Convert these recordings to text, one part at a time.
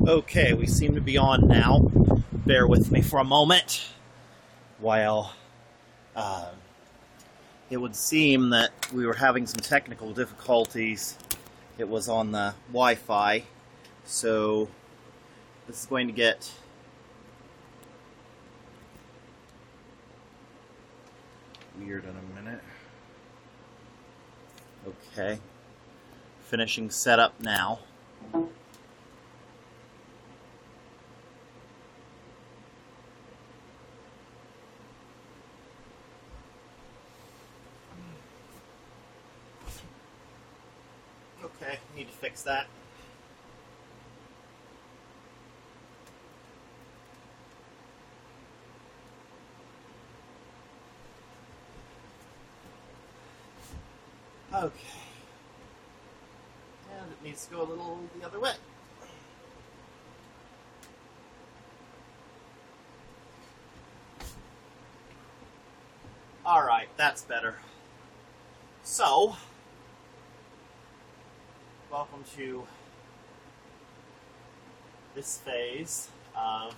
Okay, we seem to be on now. Bear with me for a moment while it would seem that we were having some technical difficulties. It was on the Wi-Fi, so this is going to get weird in a minute. Okay, finishing setup now. Okay, need to fix that. Okay. And it needs to go a little the other way. Alright, that's better. So, welcome to this phase of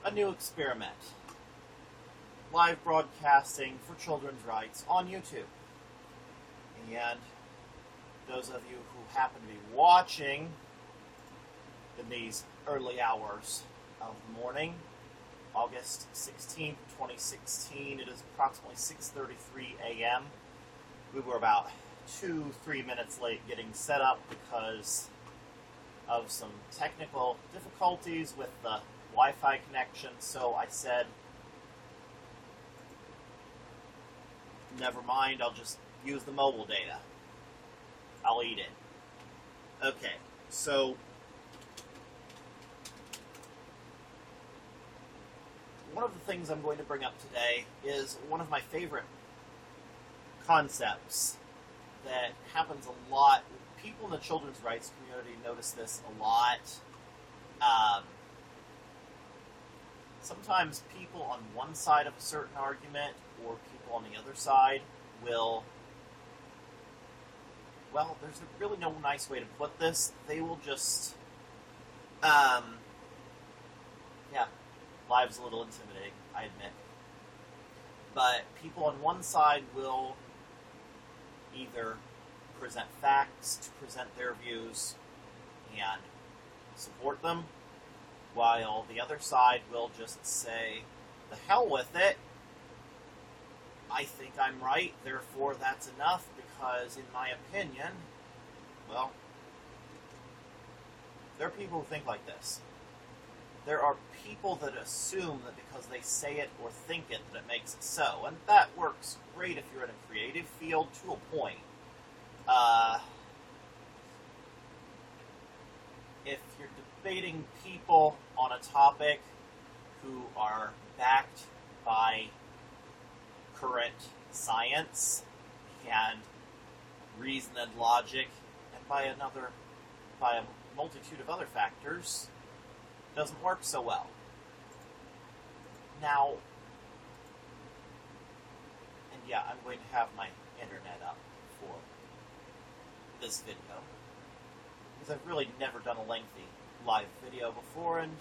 a new experiment. Live broadcasting for children's rights on YouTube. And those of you who happen to be watching in these early hours of the morning, August 16th, 2016, it is approximately 6:33 a.m. We were about 2-3 minutes late getting set up because of some technical difficulties with the Wi-Fi connection, so I said, never mind, I'll just use the mobile data. I'll eat it. Okay, so one of the things I'm going to bring up today is one of my favorite concepts that happens a lot. People in the children's rights community notice this a lot. Sometimes people on one side of a certain argument or people on the other side will, well, there's really no nice way to put this. They will just, live's a little intimidating, I admit. But people on one side will either present facts to present their views and support them, while the other side will just say, the hell with it, I think I'm right, therefore that's enough, because in my opinion, well, there are people who think like this. There are people that assume that because they say it or think it, that it makes it so. And that works great if you're in a creative field to a point. If you're debating people on a topic who are backed by current science and reason and logic, and by a multitude of other factors, doesn't work so well. Now, and yeah, I'm going to have my internet up for this video, because I've really never done a lengthy live video before, and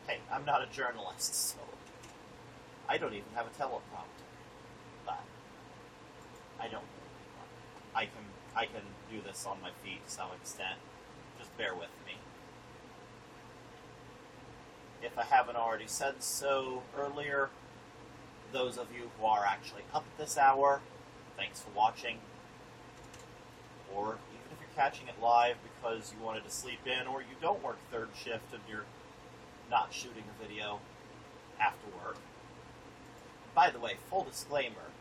hey, I'm not a journalist, so I don't even have a teleprompter, but I don't really want. I can do this on my feet to some extent. Just bear with me. If I haven't already said so earlier, those of you who are actually up at this hour, thanks for watching. Or even if you're catching it live because you wanted to sleep in, or you don't work third shift and you're not shooting a video after work. By the way, full disclaimer,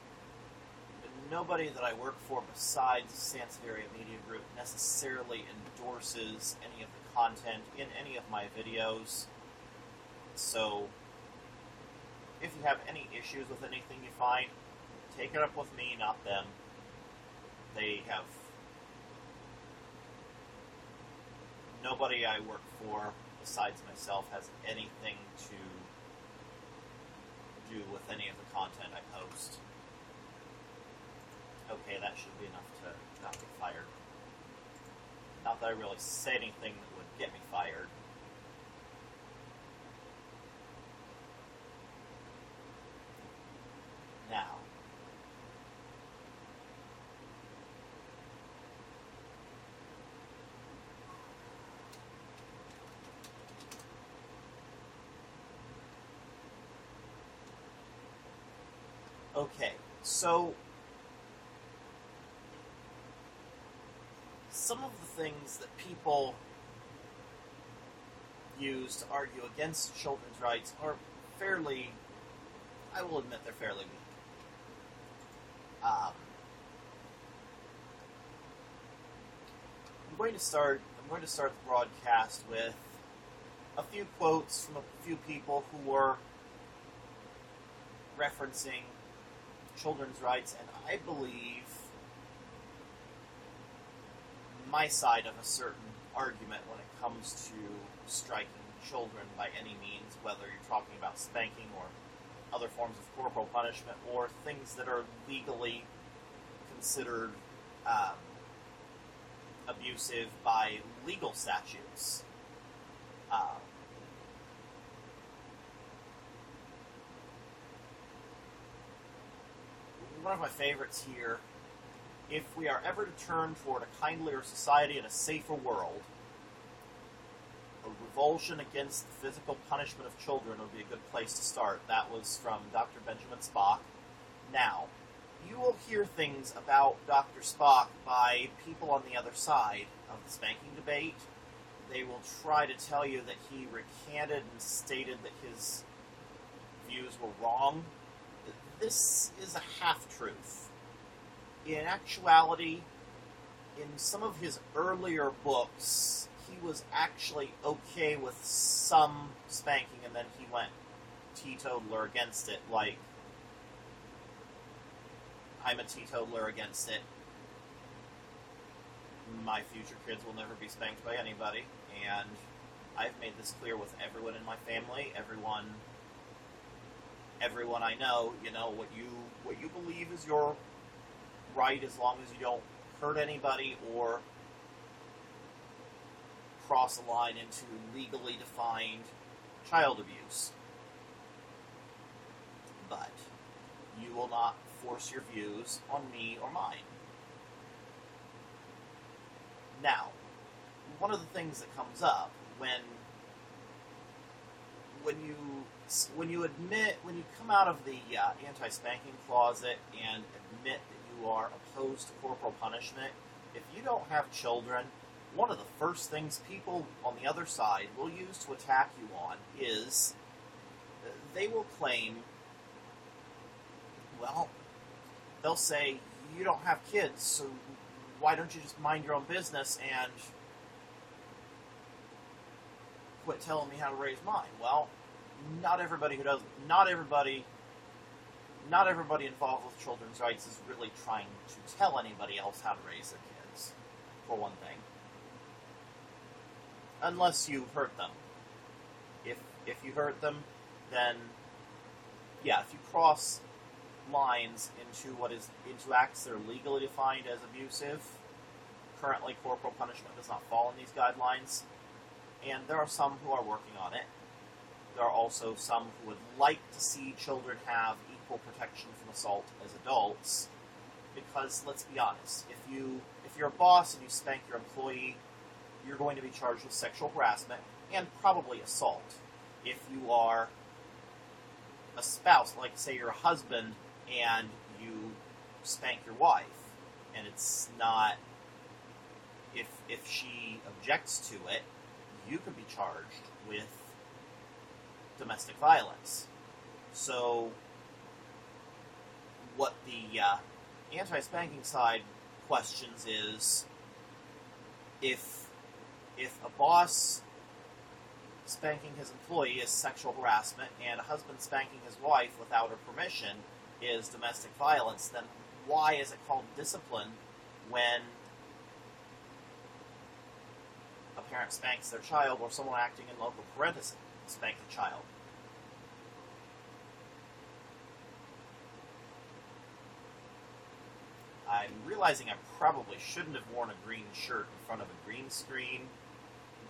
nobody that I work for besides the Sansevieria Media Group necessarily endorses any of the content in any of my videos. So, if you have any issues with anything you find, take it up with me, not them. Nobody I work for, besides myself, has anything to do with any of the content I post. Okay, that should be enough to not get fired. Not that I really said anything that would get me fired. Now, okay, so some of the things that people use to argue against children's rights are fairly, I will admit they're fairly weak. I'm going to start the broadcast with a few quotes from a few people who were referencing children's rights, and I believe my side of a certain argument when it comes to striking children by any means, whether you're talking about spanking or other forms of corporal punishment, or things that are legally considered abusive by legal statutes. One of my favorites here: if we are ever to turn toward a kindlier society and a safer world, a revulsion against the physical punishment of children would be a good place to start. That was from Dr. Benjamin Spock. Now, you will hear things about Dr. Spock by people on the other side of the spanking debate. They will try to tell you that he recanted and stated that his views were wrong. This is a half-truth. In actuality, in some of his earlier books, he was actually okay with some spanking, and then he went teetotaler against it, like, I'm a teetotaler against it. My future kids will never be spanked by anybody, and I've made this clear with everyone in my family, everyone I know. You know, what you believe is your right, as long as you don't hurt anybody or cross a line into legally defined child abuse. But you will not force your views on me or mine. Now, one of the things that comes up when you come out of the anti-spanking closet and admit that you are opposed to corporal punishment, if you don't have children, one of the first things people on the other side will use to attack you on is they will claim, well, they'll say, you don't have kids, so why don't you just mind your own business and quit telling me how to raise mine? Well, not everybody involved with children's rights is really trying to tell anybody else how to raise their kids, for one thing. Unless you hurt them. If you hurt them, then yeah, if you cross lines into acts that are legally defined as abusive, currently corporal punishment does not fall in these guidelines, and there are some who are working on it. There are also some who would like to see children have equal protection from assault as adults, because let's be honest, if you're a boss and you spank your employee, you're going to be charged with sexual harassment and probably assault. If you are a spouse, like say you're a husband and you spank your wife, and it's not, if she objects to it, you could be charged with domestic violence. So what the anti-spanking side questions is, if a boss spanking his employee is sexual harassment and a husband spanking his wife without her permission is domestic violence, then why is it called discipline when a parent spanks their child or someone acting in local parentis spanks a child? I'm realizing I probably shouldn't have worn a green shirt in front of a green screen,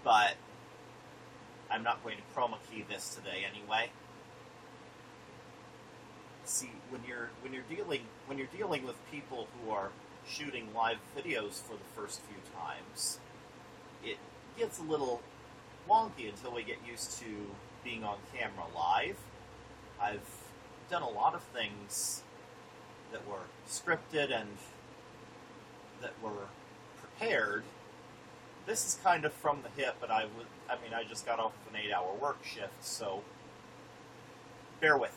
but I'm not going to chroma key this today anyway. See, when you're dealing with people who are shooting live videos for the first few times, it gets a little wonky until we get used to being on camera live. I've done a lot of things that were scripted and that were prepared. This is kind of from the hip, but I just got off of an 8-hour work shift, so bear with me.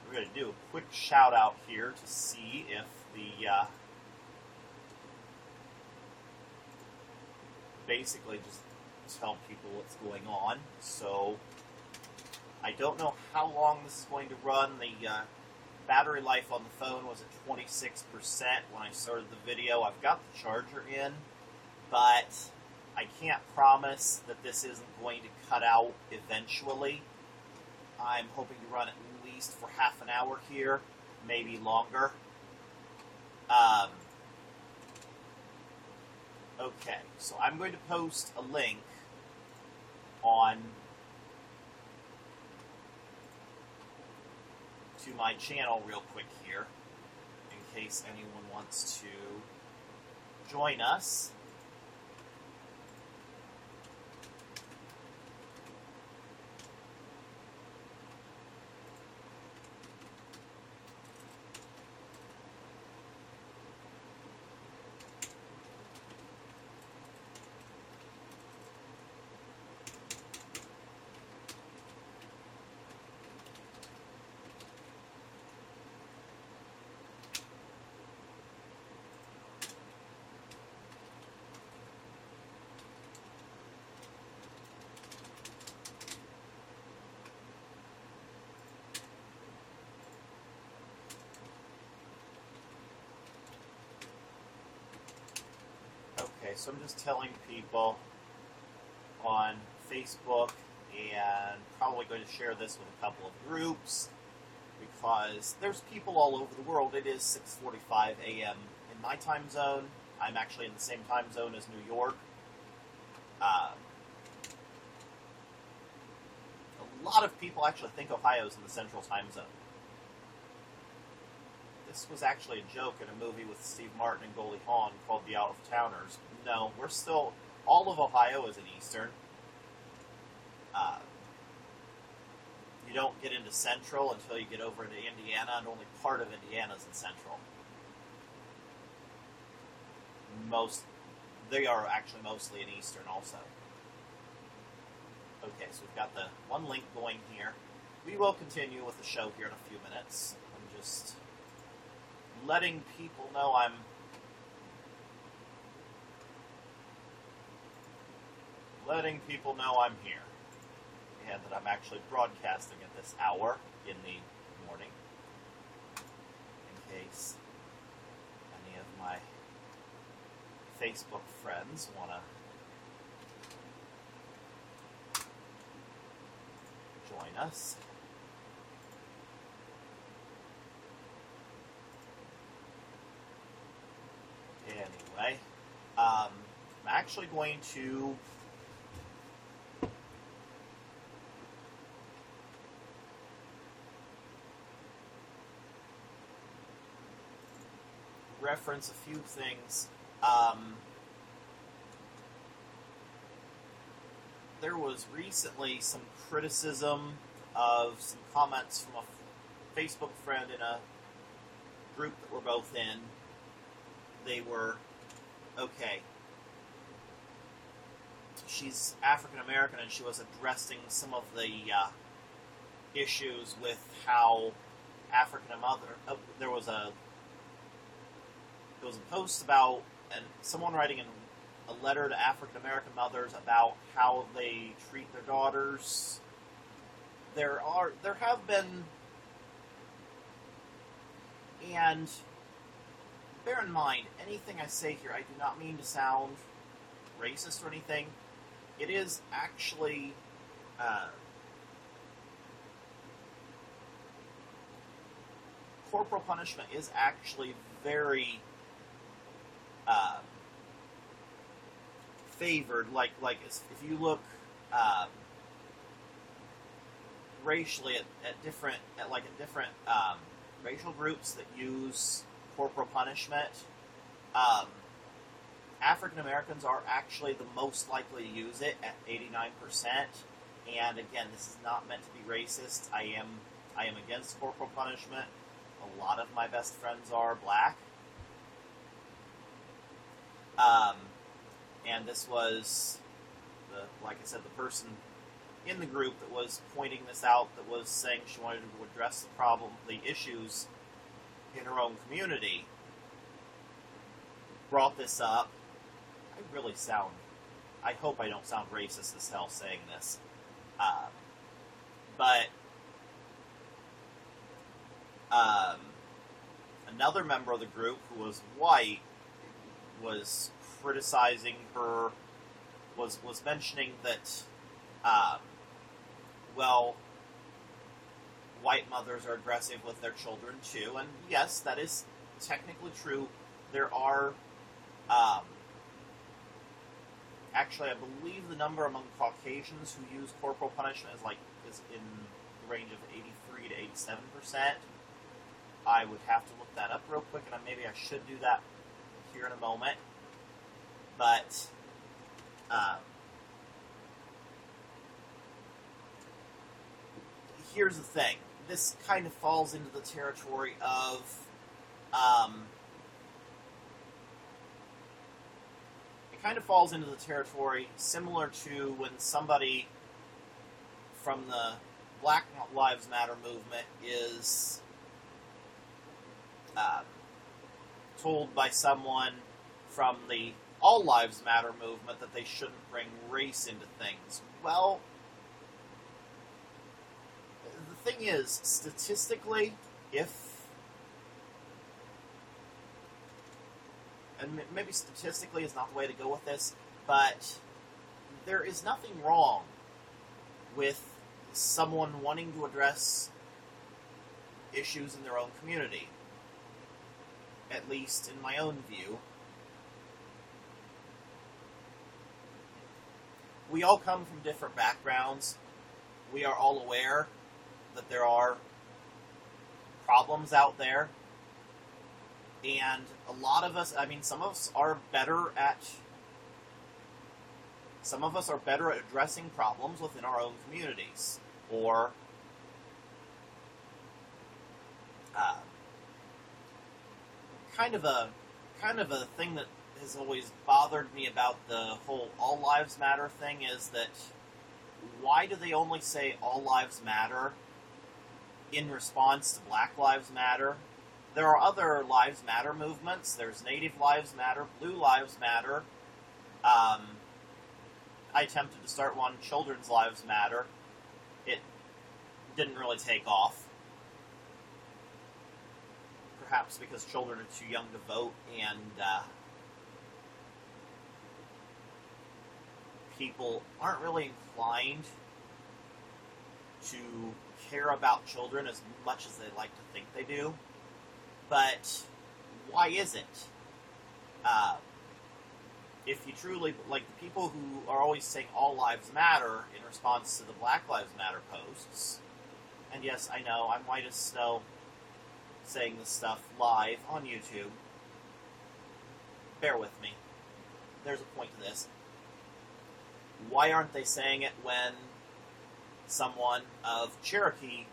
We're going to do a quick shout out here to see if the basically just tell people what's going on. So I don't know how long this is going to run. The battery life on the phone was at 26% when I started the video. I've got the charger in, but I can't promise that this isn't going to cut out eventually. I'm hoping to run at least for half an hour here, maybe longer. Okay, so I'm going to post a link on to my channel real quick here, in case anyone wants to join us. Okay, so I'm just telling people on Facebook, and probably going to share this with a couple of groups, because there's people all over the world. It is 6:45 a.m. in my time zone. I'm actually in the same time zone as New York. A lot of people actually think Ohio's in the central time zone. This was actually a joke in a movie with Steve Martin and Goldie Hawn called The Out of Towners. No, we're still... all of Ohio is in Eastern. You don't get into Central until you get over into Indiana, and only part of Indiana is in Central. They are actually mostly in Eastern also. Okay, so we've got the one link going here. We will continue with the show here in a few minutes. I'm just letting people know I'm here, and that I'm actually broadcasting at this hour in the morning, in case any of my Facebook friends want to join us. Anyway, I'm actually going to reference a few things. There was recently some criticism of some comments from a Facebook friend in a group that we're both in. They were, okay, she's African American, and she was addressing some of the issues with how there was a post about someone writing a letter to African American mothers about how they treat their daughters. There have been, and bear in mind, anything I say here, I do not mean to sound racist or anything. It is actually corporal punishment is actually very favored. Like if you look racially at different racial groups that use corporal punishment, African Americans are actually the most likely to use it at 89%. And again, this is not meant to be racist. I am against corporal punishment. A lot of my best friends are black. And this was, like I said, the person in the group that was pointing this out, that was saying she wanted to address the issues in her own community, brought this up. I hope I don't sound racist as hell saying this. But another member of the group who was white was criticizing her, was mentioning that, white mothers are aggressive with their children too, and yes, that is technically true. There are, actually, I believe the number among Caucasians who use corporal punishment is in the range of 83 to 87%. I would have to look that up real quick, and maybe I should do that here in a moment. But here's the thing. This kind of falls into the territory of similar to when somebody from the Black Lives Matter movement is told by someone from the All Lives Matter movement that they shouldn't bring race into things. Well, the thing is, statistically, and maybe statistically is not the way to go with this, but there is nothing wrong with someone wanting to address issues in their own community. At least in my own view. We all come from different backgrounds. We are all aware that there are problems out there. And a lot of us, some of us are better at addressing problems within our own communities. Or kind of a thing that has always bothered me about the whole All Lives Matter thing is that why do they only say All Lives Matter in response to Black Lives Matter? There are other Lives Matter movements. There's Native Lives Matter, Blue Lives Matter. I attempted to start one, Children's Lives Matter. It didn't really take off. Perhaps because children are too young to vote, and people aren't really inclined to care about children as much as they like to think they do. But why is it? If you truly, like the people who are always saying All Lives Matter in response to the Black Lives Matter posts, and yes, I know, I'm white as snow, saying this stuff live on YouTube. Bear with me. There's a point to this. Why aren't they saying it when someone of Cherokee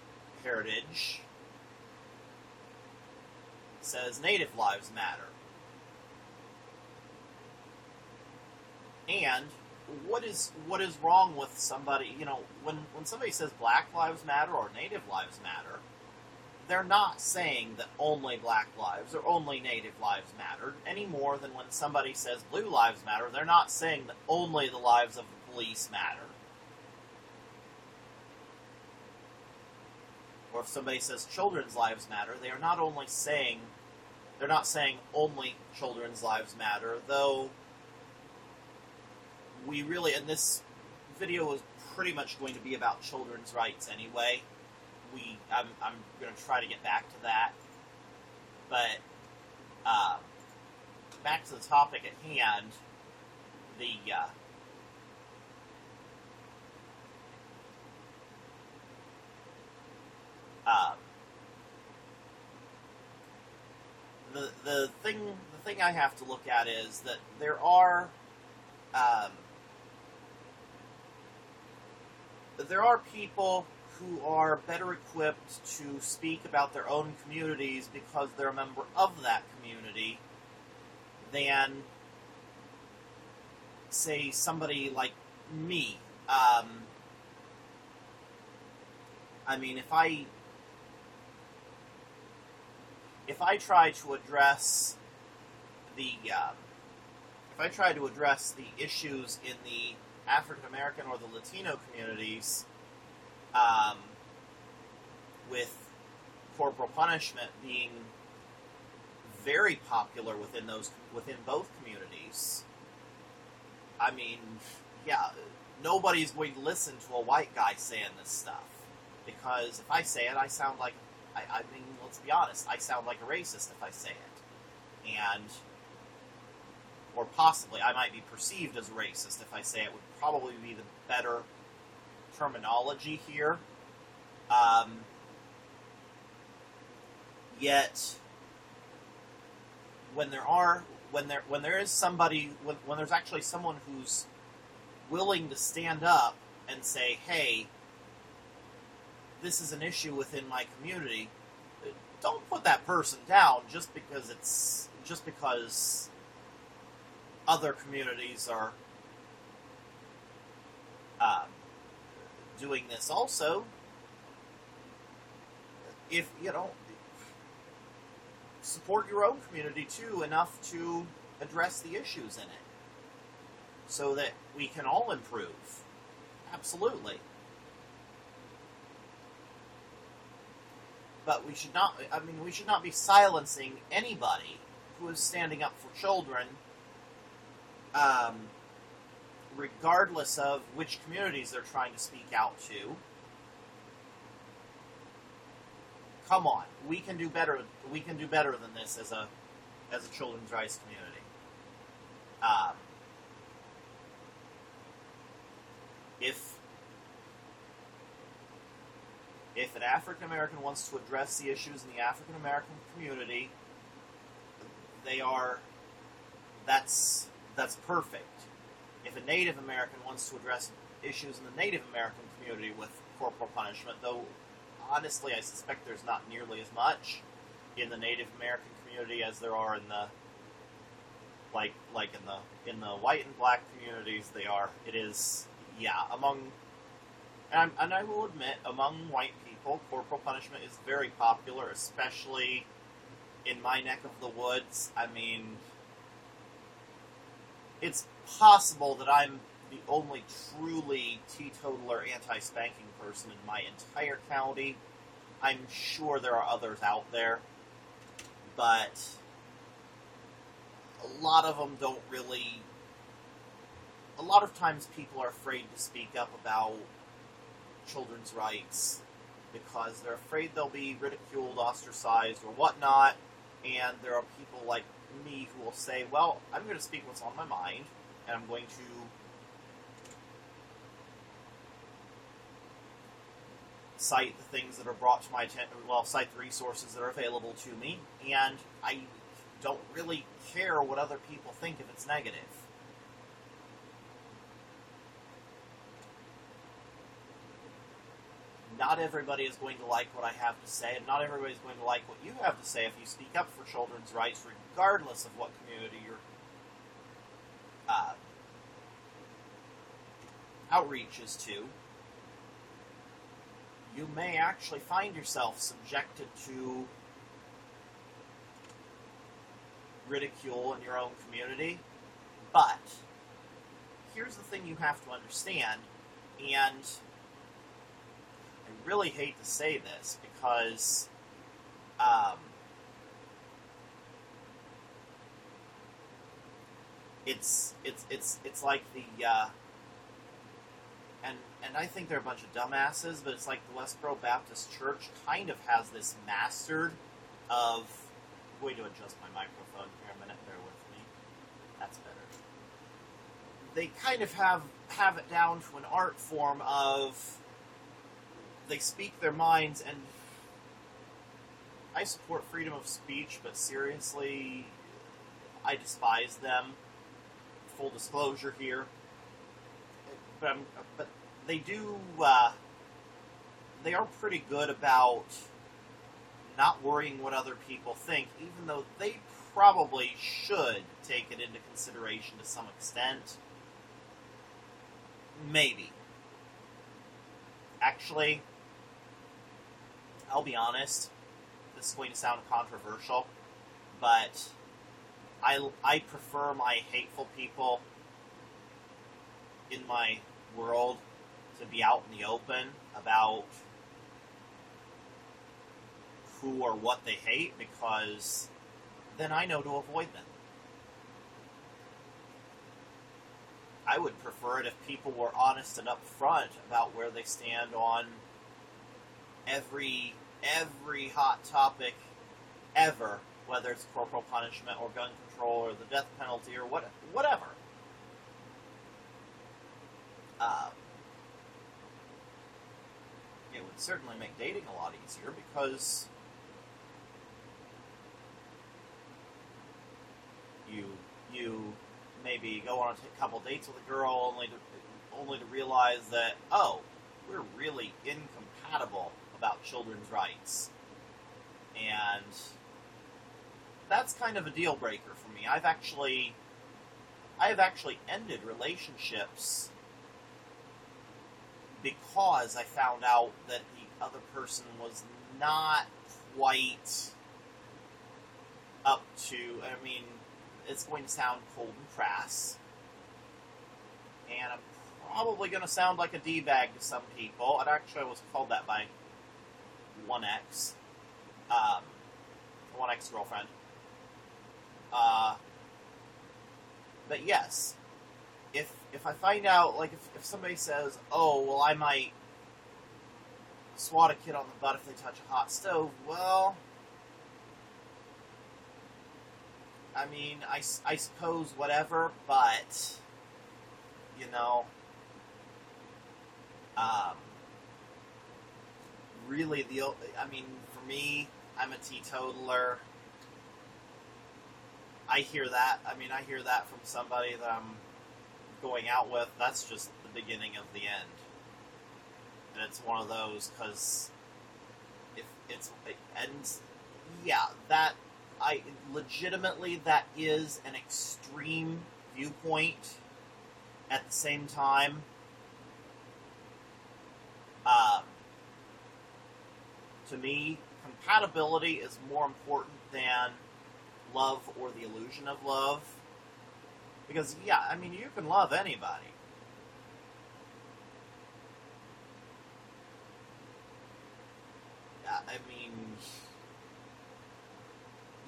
heritage says Native Lives Matter? And what is wrong with somebody, when somebody says Black Lives Matter or Native Lives Matter, they're not saying that only Black lives or only Native lives matter, any more than when somebody says Blue Lives Matter, they're not saying that only the lives of the police matter. Or if somebody says Children's Lives Matter, they're not saying only children's lives matter, though we really, and this video is pretty much going to be about children's rights anyway. I'm going to try to get back to that. But back to the topic at hand, the um, the thing I have to look at is that um, there are people who are better equipped to speak about their own communities because they're a member of that community than, say, somebody like me. I mean, if I try to address the issues in the African American or the Latino communities, with corporal punishment being very popular within both communities, I mean, yeah, nobody's going to listen to a white guy saying this stuff, because if I say it, I sound like, I mean, let's be honest, I sound like a racist if I say it. And, or possibly, I might be perceived as a racist if I say it, would probably be the better terminology here. Yet, when there's actually someone who's willing to stand up and say, hey, this is an issue within my community, don't put that person down just because other communities are doing this also. If, support your own community too enough to address the issues in it so that we can all improve. Absolutely. But we should not be silencing anybody who is standing up for children, regardless of which communities they're trying to speak out to. Come on, we can do better. We can do better than this as a children's rights community. If an African American wants to address the issues in the African American community, that's perfect. If a Native American wants to address issues in the Native American community with corporal punishment, though honestly I suspect there's not nearly as much in the Native American community as there are in the in the white and black communities. And I will admit, among white people, corporal punishment is very popular, especially in my neck of the woods. I mean, it's possible that I'm the only truly teetotaler anti-spanking person in my entire county. I'm sure there are others out there, but a lot of them don't really... A lot of times people are afraid to speak up about children's rights because they're afraid they'll be ridiculed, ostracized, or whatnot, and there are people like me who will say, well, I'm going to speak what's on my mind, and I'm going to cite the things that are brought to my attention, cite the resources that are available to me, and I don't really care what other people think if it's negative. Not everybody is going to like what I have to say, and not everybody is going to like what you have to say if you speak up for children's rights, regardless of what community your outreach is to. You may actually find yourself subjected to ridicule in your own community, but here's the thing you have to understand, and I really hate to say this because it's like the and I think they're a bunch of dumbasses, but it's like the Westboro Baptist Church kind of has this mastered of going to adjust my microphone here a minute. Bear with me. That's better. They kind of have it down to an art form of they speak their minds, and I support freedom of speech, but seriously, I despise them. Full disclosure here. But they do, they are pretty good about not worrying what other people think, even though they probably should take it into consideration to some extent. Maybe. Actually, I'll be honest, this is going to sound controversial, but I prefer my hateful people in my world to be out in the open about who or what they hate, because then I know to avoid them. I would prefer it if people were honest and upfront about where they stand on every hot topic ever, whether it's corporal punishment or gun control or the death penalty or whatever. It would certainly make dating a lot easier, because you maybe go on a couple dates with a girl only to realize that, oh, we're really incompatible about children's rights. And that's kind of a deal breaker for me. I have actually ended relationships because I found out that the other person was not quite up to, I mean, it's going to sound cold and crass, and I'm probably going to sound like a D-bag to some people. And actually, I was called that by one ex-girlfriend. But yes, if I find out, like, if somebody says, oh, well, I might swat a kid on the butt if they touch a hot stove, well, I mean, I suppose whatever, but, you know, really, for me, I'm a teetotaler. I hear that from somebody that I'm going out with. That's just the beginning of the end. And it's one of those, because legitimately, that is an extreme viewpoint. At the same time, to me, compatibility is more important than love or the illusion of love. Because, yeah, I mean, you can love anybody.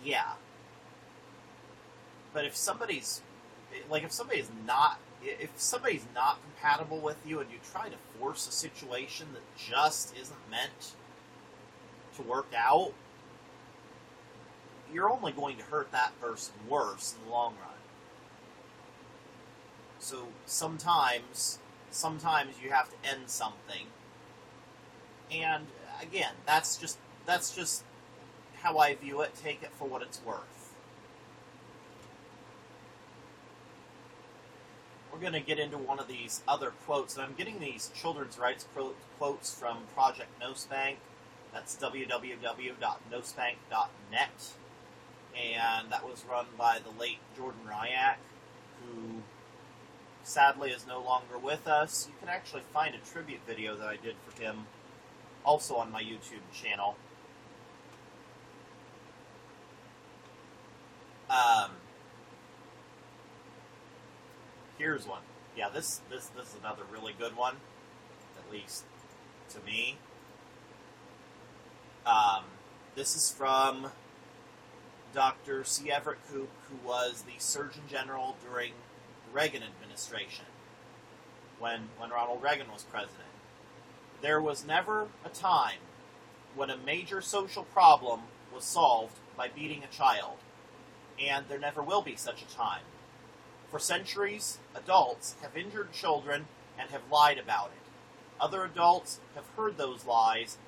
Yeah. But if somebody's not compatible with you, and you try to force a situation that just isn't meant to work out, you're only going to hurt that person worse in the long run. So sometimes you have to end something. And again, that's just how I view it. Take it for what it's worth. We're going to get into one of these other quotes, and I'm getting these children's rights quotes from Project NoSpank. That's www.nospank.net. And that was run by the late Jordan Ryak, who sadly is no longer with us. You can actually find a tribute video that I did for him also on my YouTube channel. Here's one. Yeah, this is another really good one, at least to me. This is from Dr. C. Everett Koop, who was the Surgeon General during the Reagan administration, when Ronald Reagan was president. There was never a time when a major social problem was solved by beating a child, and there never will be such a time. For centuries, adults have injured children and have lied about it. Other adults have heard those lies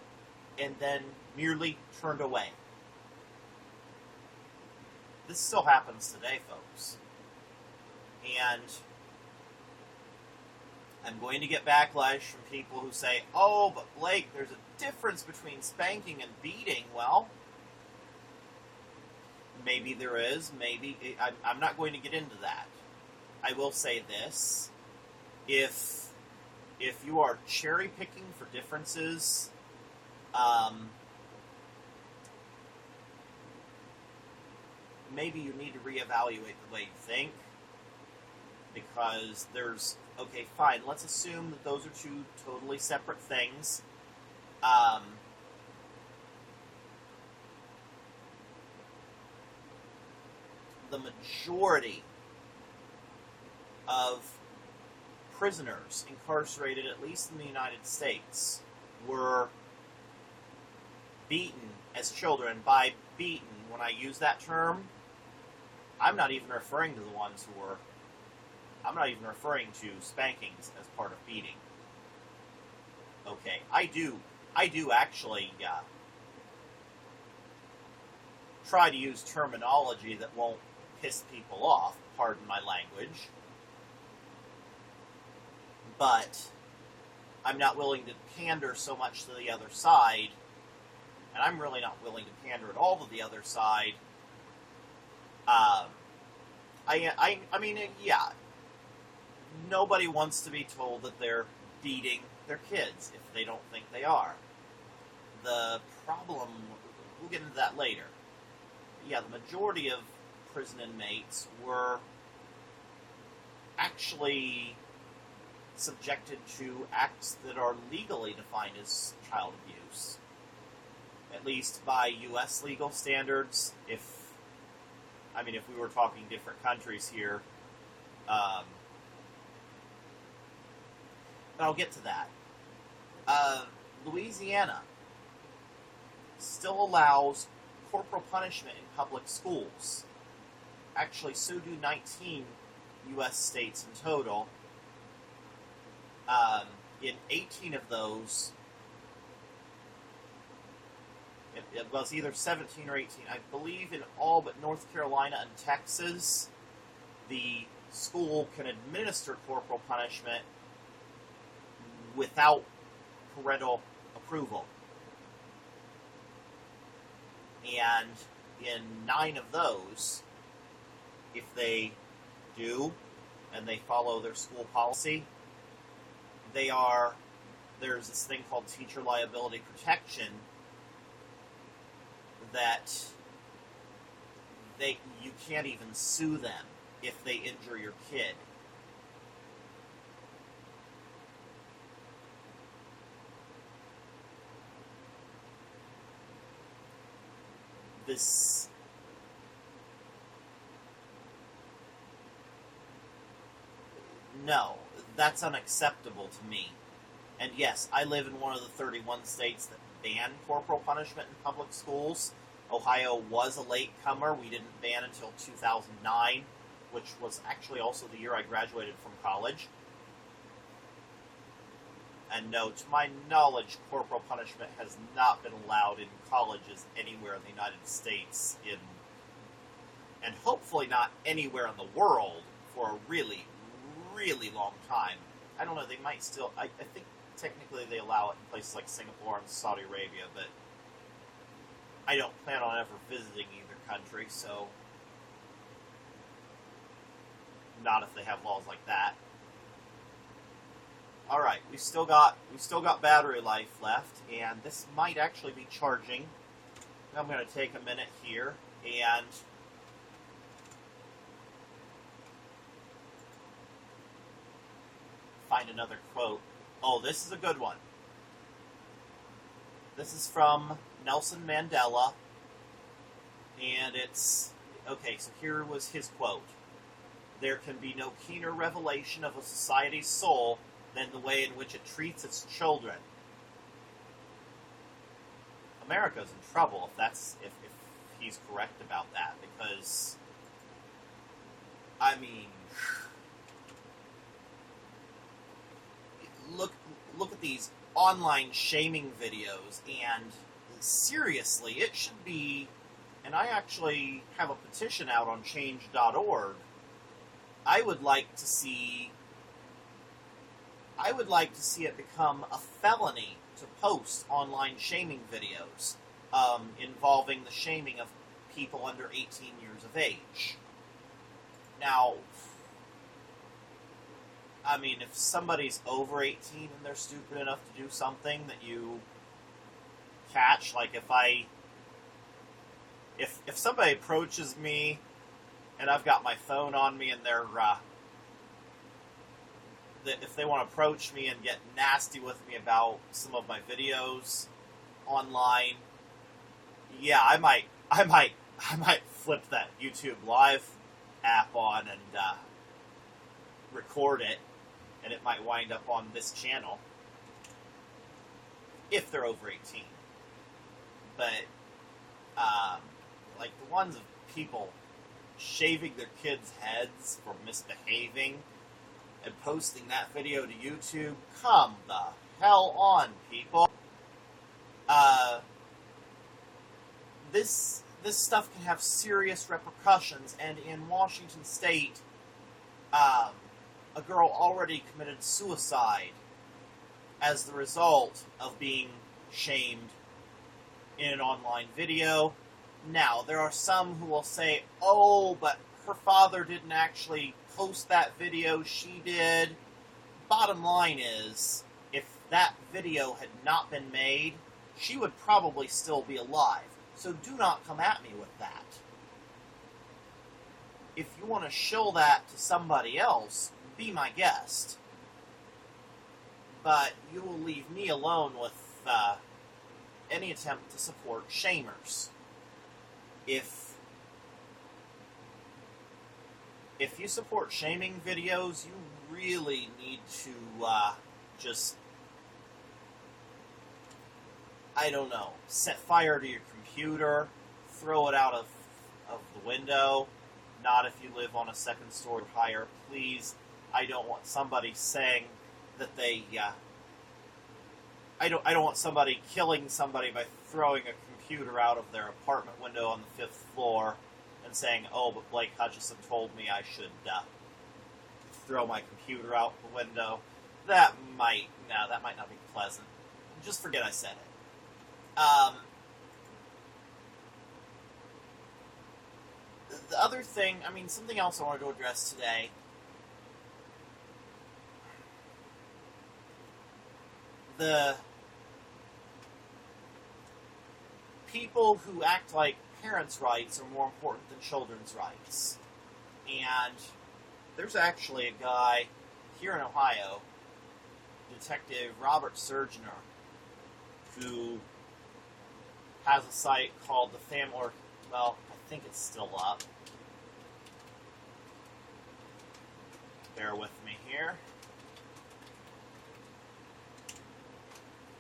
and then merely turned away. This still happens today, folks. And I'm going to get backlash from people who say, oh, but Blake, there's a difference between spanking and beating. Well, maybe there is. Maybe. I'm not going to get into that. I will say this. If you are cherry-picking for differences, maybe you need to reevaluate the way you think, because there's, okay, fine, let's assume that those are two totally separate things. The majority of prisoners incarcerated, at least in the United States, were beaten as children. By beaten, when I use that term, I'm not even referring to the ones who were, I'm not even referring to spankings as part of beating. Okay, I do actually try to use terminology that won't piss people off, pardon my language. But I'm not willing to pander so much to the other side, and I'm really not willing to pander at all to the other side. I mean, yeah, nobody wants to be told that they're beating their kids if they don't think they are. The problem, we'll get into that later. But yeah, the majority of prison inmates were actually subjected to acts that are legally defined as child abuse, at least by U.S. legal standards. If we were talking different countries here, but I'll get to that. Louisiana still allows corporal punishment in public schools. Actually, so do 19 U.S. states in total. In 18 of those, it was either 17 or 18. I believe in all but North Carolina and Texas, the school can administer corporal punishment without parental approval. And in 9 of those, if they do, and they follow their school policy, there's this thing called teacher liability protection that you can't even sue them if they injure your kid. No, that's unacceptable to me. And yes, I live in one of the 31 states that ban corporal punishment in public schools. Ohio was a latecomer. We didn't ban until 2009, which was actually also the year I graduated from college. And no, to my knowledge, corporal punishment has not been allowed in colleges anywhere in the United States, and hopefully not anywhere in the world for a really, really long time. I don't know, they might still, I think technically they allow it in places like Singapore and Saudi Arabia, but I don't plan on ever visiting either country, so not if they have laws like that. Alright, we still got battery life left, and this might actually be charging. I'm going to take a minute here and find another quote. Oh, this is a good one. This is from Nelson Mandela, and it's, okay, so here was his quote. "There can be no keener revelation of a society's soul than the way in which it treats its children." America's in trouble if he's correct about that, because, I mean, look at these online shaming videos, and seriously, it should be, and I actually have a petition out on change.org. I would like to see it become a felony to post online shaming videos involving the shaming of people under 18 years of age. Now, I mean, if somebody's over 18 and they're stupid enough to do something that you catch, like if somebody approaches me and I've got my phone on me and they're if they want to approach me and get nasty with me about some of my videos online, yeah, I might flip that YouTube Live app on and record it, and it might wind up on this channel if they're over 18. But like the ones of people shaving their kids' heads for misbehaving and posting that video to YouTube, come the hell on, people. This stuff can have serious repercussions, and in Washington State, a girl already committed suicide as the result of being shamed in an online video. Now, there are some who will say, oh, but her father didn't actually post that video, she did. Bottom line is, if that video had not been made, she would probably still be alive. So do not come at me with that. If you want to shill that to somebody else, be my guest. But you will leave me alone with any attempt to support shamers. If you support shaming videos, you really need to just, I don't know, set fire to your computer, throw it out of the window. Not if you live on a second story or higher. Please, I don't want somebody saying that they, I don't want somebody killing somebody by throwing a computer out of their apartment window on the 5th floor and saying, oh, but Blake Hutchison told me I should throw my computer out the window. That might not be pleasant. Just forget I said it. The other thing, I mean, something else I wanted to address today. The people who act like parents' rights are more important than children's rights. And there's actually a guy here in Ohio, Detective Robert Surgener, who has a site called the Family, well, I think it's still up. Bear with me here.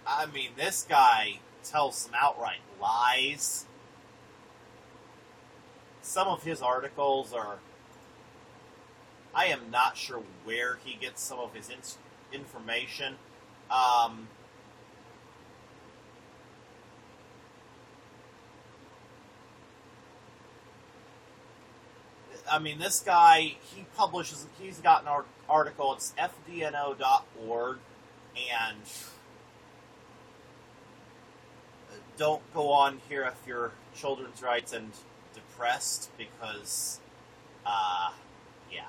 I mean, this guy tells some outright lies. Some of his articles are... I am not sure where he gets some of his information. I mean, this guy, he's got an article, it's fdno.org, and don't go on here if you're children's rights and depressed, because, yeah.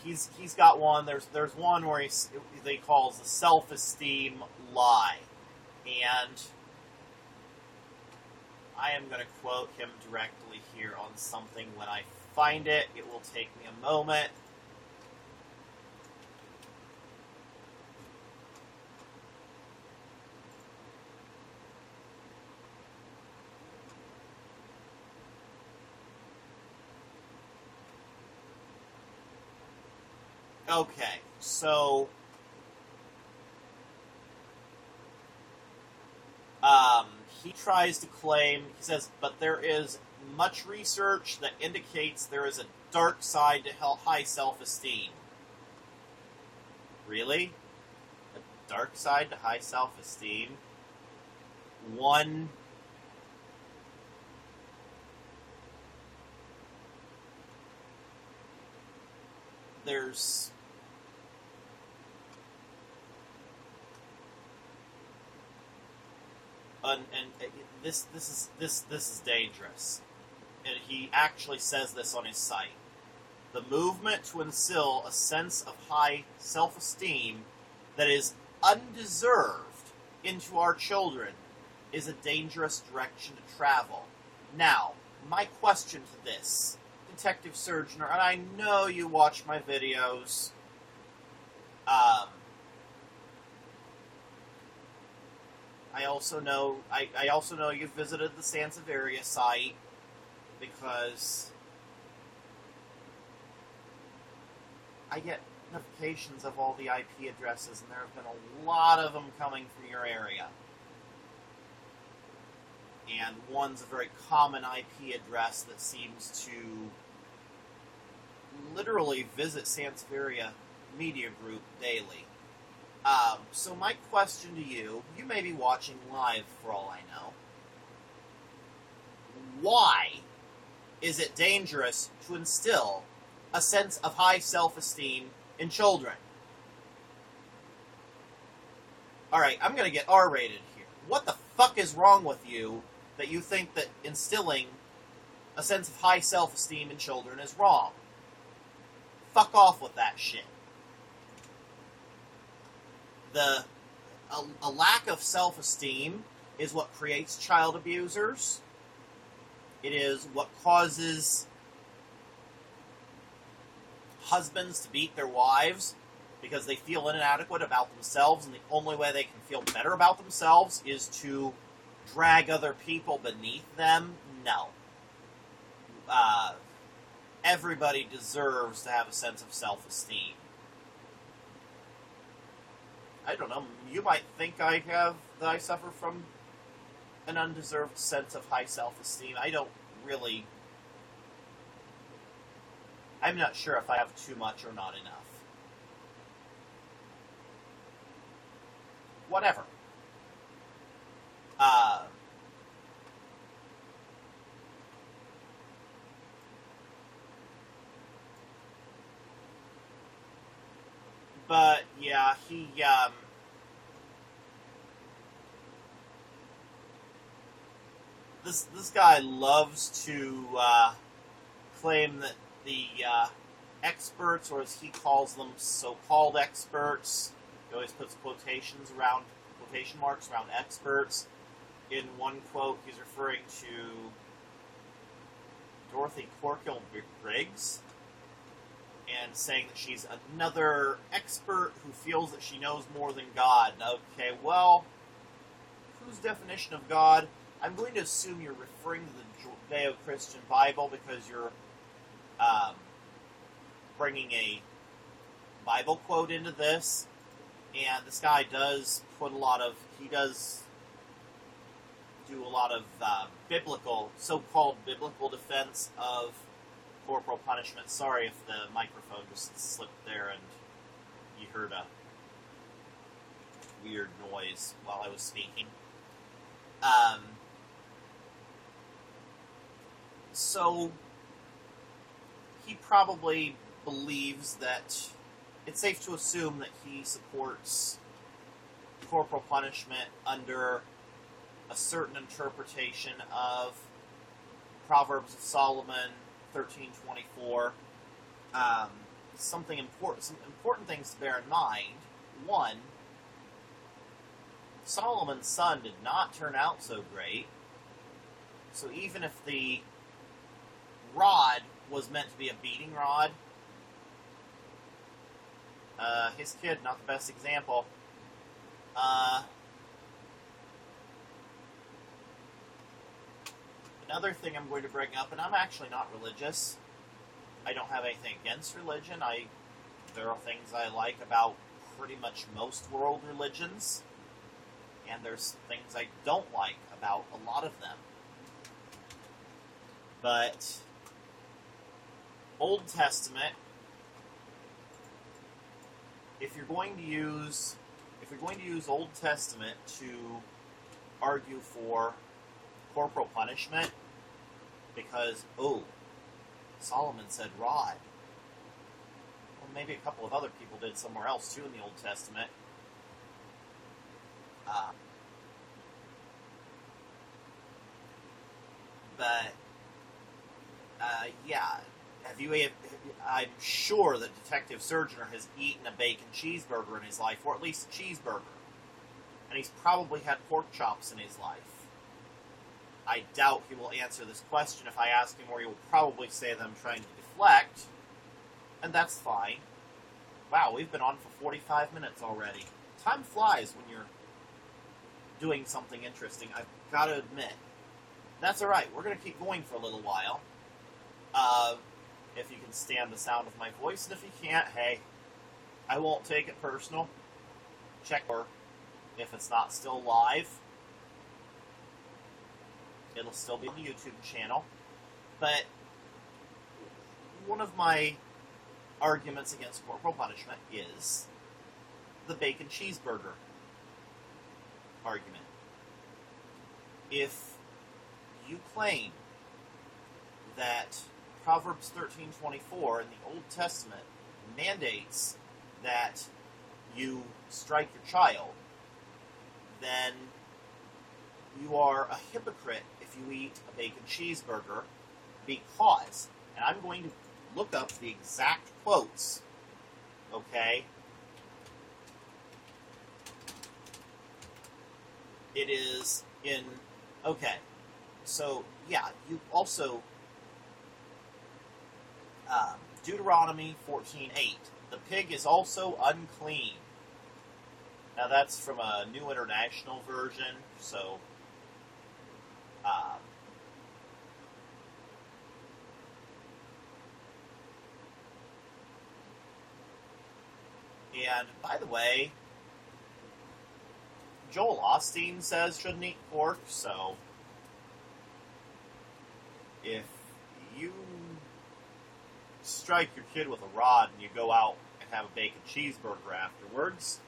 He's got one, there's one where they calls the self-esteem lie. And I am going to quote him directly here on something. When I find it, it will take me a moment. Okay, so he tries to claim, he says, but there is much research that indicates there is a dark side to high self-esteem. Really? A dark side to high self-esteem? There's... And this is dangerous. And he actually says this on his site. The movement to instill a sense of high self-esteem that is undeserved into our children is a dangerous direction to travel. Now, my question to this, Detective Surgeon, and I know you watch my videos, I also know you've visited the Sansevieria site, because I get notifications of all the IP addresses, and there have been a lot of them coming from your area. And one's a very common IP address that seems to literally visit Sansevieria Media Group daily. So my question to you, you may be watching live for all I know. Why is it dangerous to instill a sense of high self-esteem in children? Alright, I'm going to get R-rated here. What the fuck is wrong with you that you think that instilling a sense of high self-esteem in children is wrong? Fuck off with that shit. A lack of self-esteem is what creates child abusers. It is what causes husbands to beat their wives because they feel inadequate about themselves, and the only way they can feel better about themselves is to drag other people beneath them. No. Everybody deserves to have a sense of self-esteem. I don't know, you might think that I suffer from an undeserved sense of high self-esteem. I don't really... I'm not sure if I have too much or not enough. Whatever. But, yeah, This guy loves to claim that the experts, or as he calls them, so-called experts, he always puts quotation marks around experts. In one quote, he's referring to Dorothy Corkill-Briggs, and saying that she's another expert who feels that she knows more than God. Okay, well, whose definition of God? I'm going to assume you're referring to the Judeo-Christian Bible because you're bringing a Bible quote into this. And this guy does put he does do a lot of so-called biblical defense of corporal punishment. Sorry if the microphone just slipped there and you heard a weird noise while I was speaking. So, he probably believes that it's safe to assume that he supports corporal punishment under a certain interpretation of Proverbs of Solomon 13:24. Some important things to bear in mind. One, Solomon's son did not turn out so great. So even if the rod was meant to be a beating rod, his kid, not the best example. Another thing I'm going to bring up, and I'm actually not religious. I don't have anything against religion. There are things I like about pretty much most world religions. And and there's things I don't like about a lot of them. But Old Testament, if you're going to use Old Testament to argue for corporal punishment, because Solomon said rod. Well, maybe a couple of other people did somewhere else too in the Old Testament. Yeah. I'm sure that Detective Surgener has eaten a bacon cheeseburger in his life, or at least a cheeseburger. And he's probably had pork chops in his life. I doubt he will answer this question if I ask him, or he will probably say that I'm trying to deflect. And that's fine. Wow, we've been on for 45 minutes already. Time flies when you're doing something interesting, I've got to admit. That's alright, we're going to keep going for a little while. If you can stand the sound of my voice, and if you can't, hey, I won't take it personal. Check or if it's not still live, it'll still be on the YouTube channel. But one of my arguments against corporal punishment is the bacon cheeseburger argument. If you claim that Proverbs 13:24 in the Old Testament mandates that you strike your child, then you are a hypocrite if you eat a bacon cheeseburger, because, and I'm going to look up the exact quotes, okay? It is in, okay, so, yeah, you also, Deuteronomy 14:8, the pig is also unclean. Now that's from a New International Version, so, and by the way, Joel Osteen says shouldn't eat pork, so if you strike your kid with a rod and you go out and have a bacon cheeseburger afterwards,